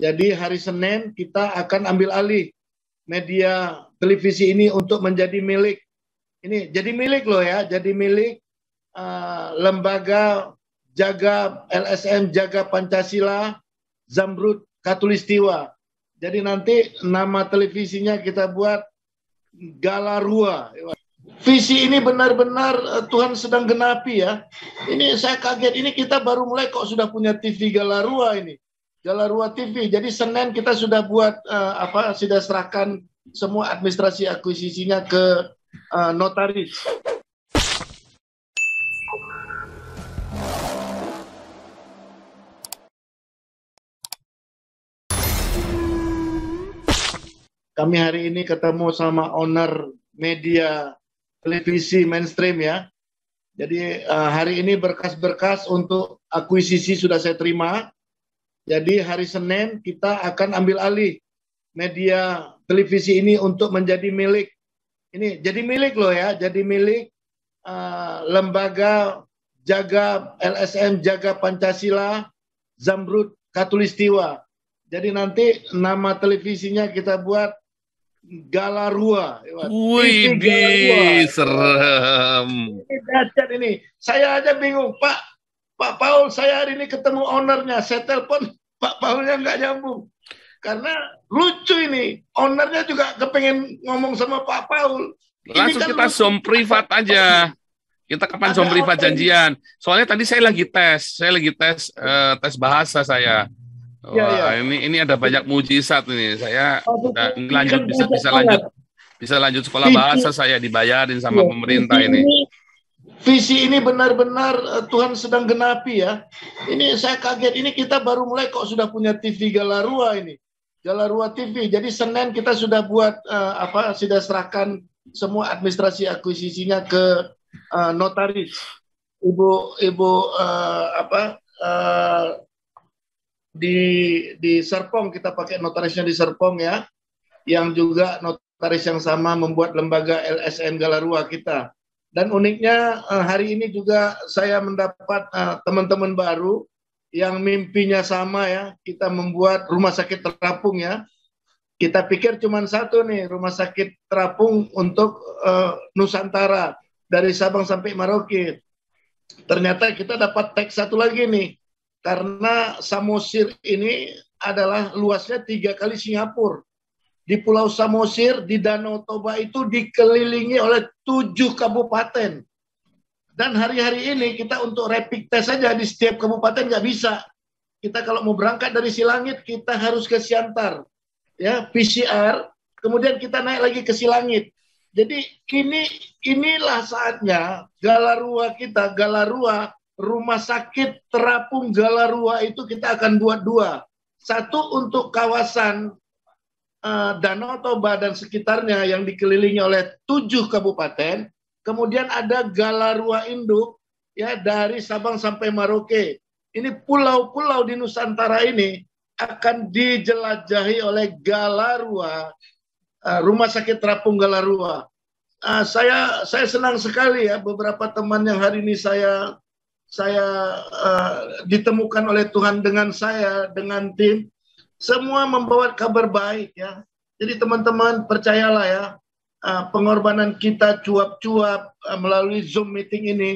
Jadi hari Senin kita akan ambil alih media televisi ini untuk menjadi milik. Ini jadi milik loh ya, jadi milik lembaga jaga LSM Jaga Pancasila Zamrud Khatulistiwa. Jadi nanti nama televisinya kita buat Galarua. Visi ini benar-benar Tuhan sedang genapi ya. Ini saya kaget, ini kita baru mulai kok sudah punya TV Galarua ini. Galarua TV. Jadi Senin kita sudah buat sudah serahkan semua administrasi akuisisinya ke notaris. Kami hari ini ketemu sama owner media televisi mainstream ya. Jadi hari ini berkas-berkas untuk akuisisi sudah saya terima. Jadi hari Senin kita akan ambil alih media televisi ini untuk menjadi milik. Ini jadi milik loh ya, jadi milik lembaga jaga LSM Jaga Pancasila Zamrud Khatulistiwa. Jadi nanti nama televisinya kita buat Galarua. Wih, serem. Ini dahsyat ini. Saya aja bingung, Pak Paul, saya hari ini ketemu ownernya. Saya telepon Pak Paulnya nggak nyambung. Karena lucu ini. Ownernya juga kepengen ngomong sama Pak Paul. Langsung kita Zoom privat aja. Kita kapan Zoom privat janjian? Soalnya tadi saya lagi tes. Tes bahasa saya. Wah, ini ada banyak mujizat ini. Saya bisa lanjut sekolah bahasa, saya dibayarin sama pemerintah ini. Visi ini benar-benar Tuhan sedang genapi ya. Ini saya kaget, ini kita baru mulai kok sudah punya TV Galarua ini. Galarua TV. Jadi Senin kita sudah buat sudah serahkan semua administrasi akuisisinya ke notaris. Di Serpong, kita pakai notarisnya di Serpong ya, yang juga notaris yang sama membuat lembaga LSM Galarua kita. Dan uniknya hari ini juga saya mendapat teman-teman baru yang mimpinya sama ya, kita membuat rumah sakit terapung ya. Kita pikir cuma satu nih, rumah sakit terapung untuk Nusantara dari Sabang sampai Merauke. Ternyata kita dapat teks satu lagi nih. Karena Samosir ini adalah luasnya 3 kali Singapura. Di Pulau Samosir, di Danau Toba itu dikelilingi oleh 7 kabupaten. Dan hari-hari ini kita untuk rapid test saja di setiap kabupaten nggak bisa. Kita kalau mau berangkat dari Silangit, kita harus ke Siantar. Ya, PCR, kemudian kita naik lagi ke Silangit. Jadi inilah saatnya Galarua kita, Galarua, rumah sakit terapung Galarua itu kita akan buat 2. Satu untuk kawasan Danau Toba dan sekitarnya yang dikelilingi oleh 7 kabupaten. Kemudian ada Galarua Induk ya dari Sabang sampai Merauke. Ini pulau-pulau di Nusantara ini akan dijelajahi oleh Galarua, rumah sakit terapung Galarua. Saya senang sekali ya, beberapa teman yang hari ini saya ditemukan oleh Tuhan dengan dengan tim, semua membawa kabar baik ya. Jadi teman-teman percayalah ya, pengorbanan kita cuap-cuap melalui Zoom meeting ini,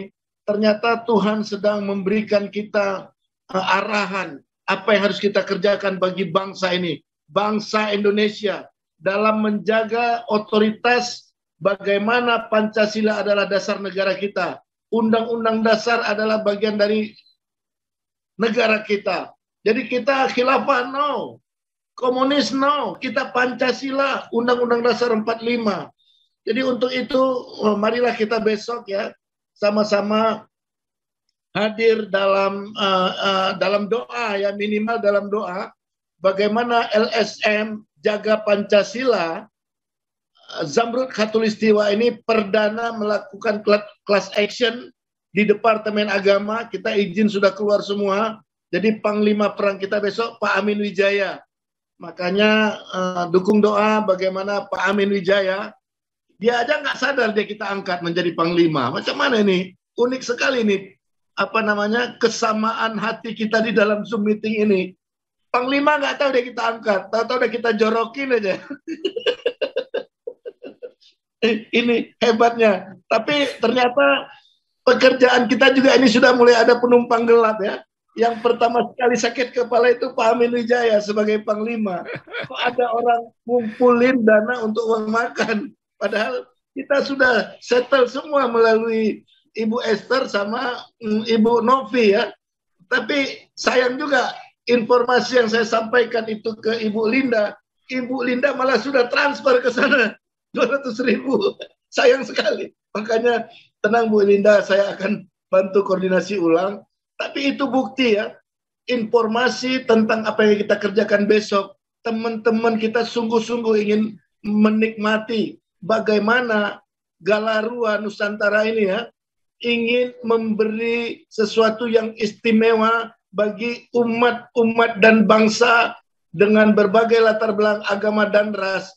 ternyata Tuhan sedang memberikan kita arahan apa yang harus kita kerjakan bagi bangsa ini, bangsa Indonesia, dalam menjaga otoritas bagaimana Pancasila adalah dasar negara kita. Undang-undang dasar adalah bagian dari negara kita. Jadi kita khilafah no, komunis no, kita Pancasila, Undang-undang Dasar 45. Jadi untuk itu marilah kita besok ya sama-sama hadir dalam doa ya, minimal dalam doa bagaimana LSM Jaga Pancasila Zamrud Khatulistiwa ini perdana melakukan class action di Departemen Agama. Kita izin sudah keluar semua. Jadi Panglima Perang kita besok Pak Amin Wijaya. Makanya dukung doa bagaimana Pak Amin Wijaya. Dia aja nggak sadar dia kita angkat menjadi Panglima. Macam mana ini? Unik sekali nih. Kesamaan hati kita di dalam Zoom meeting ini. Panglima nggak tahu deh kita angkat, tahu-tahu udah kita jorokin aja. Ini hebatnya. Tapi ternyata pekerjaan kita juga ini sudah mulai ada penumpang gelap ya. Yang pertama sekali sakit kepala itu Pak Amin Wijaya sebagai Panglima. Kok ada orang ngumpulin dana untuk uang makan. Padahal kita sudah settle semua melalui Ibu Esther sama Ibu Novi ya. Tapi sayang juga informasi yang saya sampaikan itu ke Ibu Linda. Ibu Linda malah sudah transfer ke sana 200.000. Sayang sekali. Makanya tenang Bu Linda, saya akan bantu koordinasi ulang. Tapi itu bukti ya, informasi tentang apa yang kita kerjakan besok. Teman-teman kita sungguh-sungguh ingin menikmati bagaimana Galarua Nusantara ini ya, ingin memberi sesuatu yang istimewa bagi umat-umat dan bangsa dengan berbagai latar belakang agama dan ras.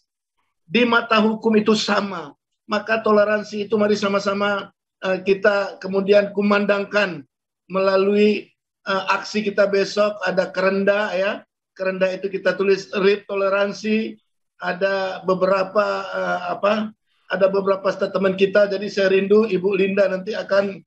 Di mata hukum itu sama. Maka toleransi itu mari sama-sama kita kemudian kumandangkan melalui aksi kita besok. Ada kerenda ya, kerenda itu kita tulis RIP toleransi. Ada beberapa ada beberapa statement kita. Jadi saya rindu Ibu Linda nanti akan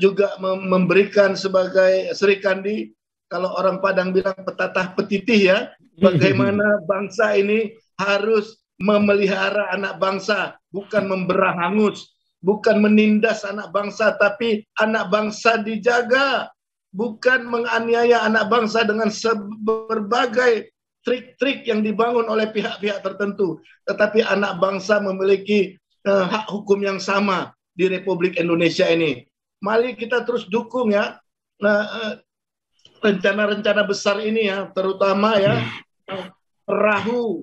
juga memberikan sebagai Sri Kandi, kalau orang Padang bilang petatah petitih ya, bagaimana bangsa ini harus memelihara anak bangsa, bukan memberah hangus, bukan menindas anak bangsa, tapi anak bangsa dijaga, bukan menganiaya anak bangsa dengan berbagai trik-trik yang dibangun oleh pihak-pihak tertentu, tetapi anak bangsa memiliki hak hukum yang sama di Republik Indonesia ini. Mari kita terus dukung ya rencana-rencana besar ini ya, terutama ya perahu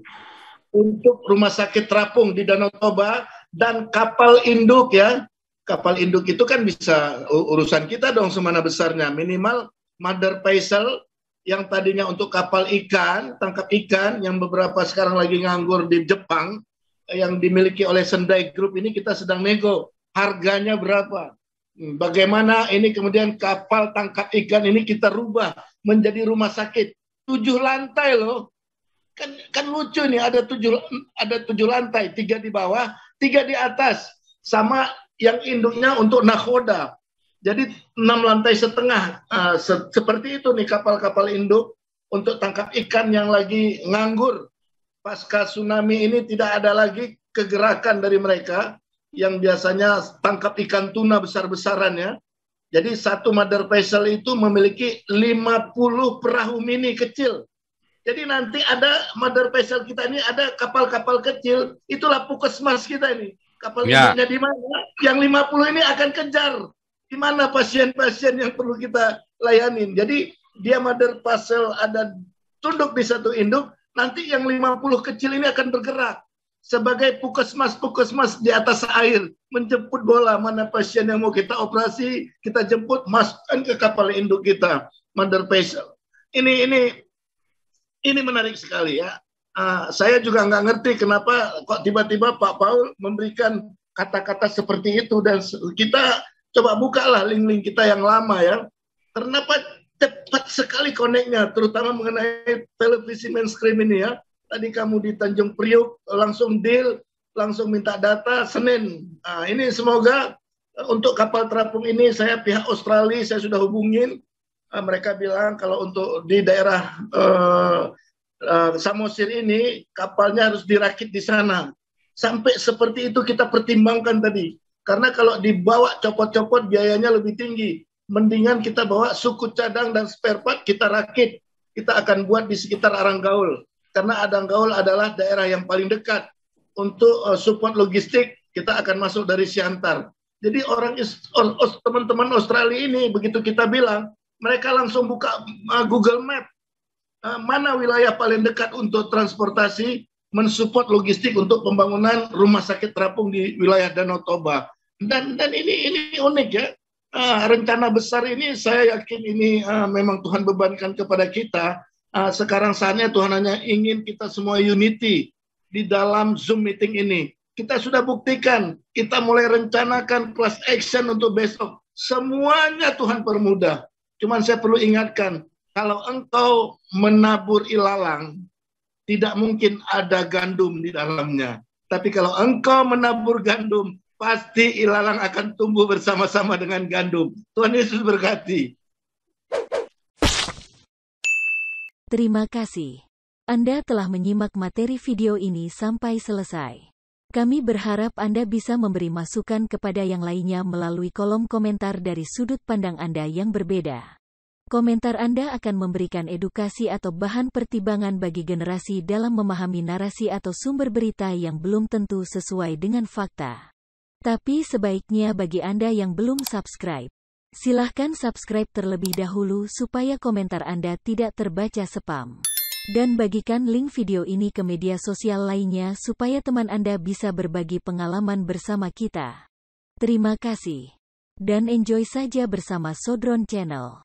untuk rumah sakit terapung di Danau Toba dan kapal induk ya. Kapal induk itu kan bisa urusan kita dong semana besarnya. Minimal mother vessel yang tadinya untuk kapal ikan, tangkap ikan yang beberapa sekarang lagi nganggur di Jepang yang dimiliki oleh Sendai Group ini kita sedang nego harganya berapa. Bagaimana ini kemudian kapal tangkap ikan ini kita rubah menjadi rumah sakit 7 lantai loh. Kan lucu nih, ada tujuh lantai, 3 di bawah, 3 di atas, sama yang induknya untuk nakoda. Jadi 6 lantai setengah. Seperti itu nih kapal-kapal induk untuk tangkap ikan yang lagi nganggur. Pasca tsunami ini tidak ada lagi kegerakan dari mereka yang biasanya tangkap ikan tuna besar-besaran ya. Jadi satu mother vessel itu memiliki 50 perahu mini kecil. Jadi nanti ada mother vessel kita ini, ada kapal-kapal kecil, itulah puskesmas kita ini. Kapal induknya di mana? Yang 50 ini akan kejar di mana pasien-pasien yang perlu kita layanin. Jadi dia mother vessel ada tunduk di satu induk, nanti yang 50 kecil ini akan bergerak sebagai puskesmas di atas air, menjemput bola mana pasien yang mau kita operasi, kita jemput, masukkan ke kapal induk kita, mother vessel. Ini menarik sekali ya. Saya juga nggak ngerti kenapa kok tiba-tiba Pak Paul memberikan kata-kata seperti itu, dan kita coba bukalah link-link kita yang lama ya. Kenapa cepat sekali koneknya, terutama mengenai televisi mainstream ini ya. Tadi kamu di Tanjung Priuk langsung deal, langsung minta data Senin. Ini semoga untuk kapal terapung ini saya pihak Australia saya sudah hubungin. Mereka bilang kalau untuk di daerah Samosir ini kapalnya harus dirakit di sana. Sampai seperti itu kita pertimbangkan tadi. Karena kalau dibawa copot-copot biayanya lebih tinggi. Mendingan kita bawa suku cadang dan spare part kita rakit. Kita akan buat di sekitar Aranggaul. Karena Aranggaul adalah daerah yang paling dekat. Untuk support logistik kita akan masuk dari Siantar. Jadi teman-teman Australia ini begitu kita bilang, mereka langsung buka Google Map. Mana wilayah paling dekat untuk transportasi, mensupport logistik untuk pembangunan rumah sakit terapung di wilayah Danau Toba. Dan ini unik ya. Rencana besar ini saya yakin ini memang Tuhan bebankan kepada kita. Sekarang saatnya Tuhan hanya ingin kita semua unity di dalam Zoom meeting ini. Kita sudah buktikan, kita mulai rencanakan class action untuk besok. Semuanya Tuhan permudah. Cuman saya perlu ingatkan, kalau engkau menabur ilalang, tidak mungkin ada gandum di dalamnya. Tapi kalau engkau menabur gandum, pasti ilalang akan tumbuh bersama-sama dengan gandum. Tuhan Yesus berkati. Terima kasih. Anda telah menyimak materi video ini sampai selesai. Kami berharap Anda bisa memberi masukan kepada yang lainnya melalui kolom komentar dari sudut pandang Anda yang berbeda. Komentar Anda akan memberikan edukasi atau bahan pertimbangan bagi generasi dalam memahami narasi atau sumber berita yang belum tentu sesuai dengan fakta. Tapi sebaiknya bagi Anda yang belum subscribe, silahkan subscribe terlebih dahulu supaya komentar Anda tidak terbaca spam. Dan bagikan link video ini ke media sosial lainnya supaya teman Anda bisa berbagi pengalaman bersama kita. Terima kasih. Dan enjoy saja bersama Sodron Channel.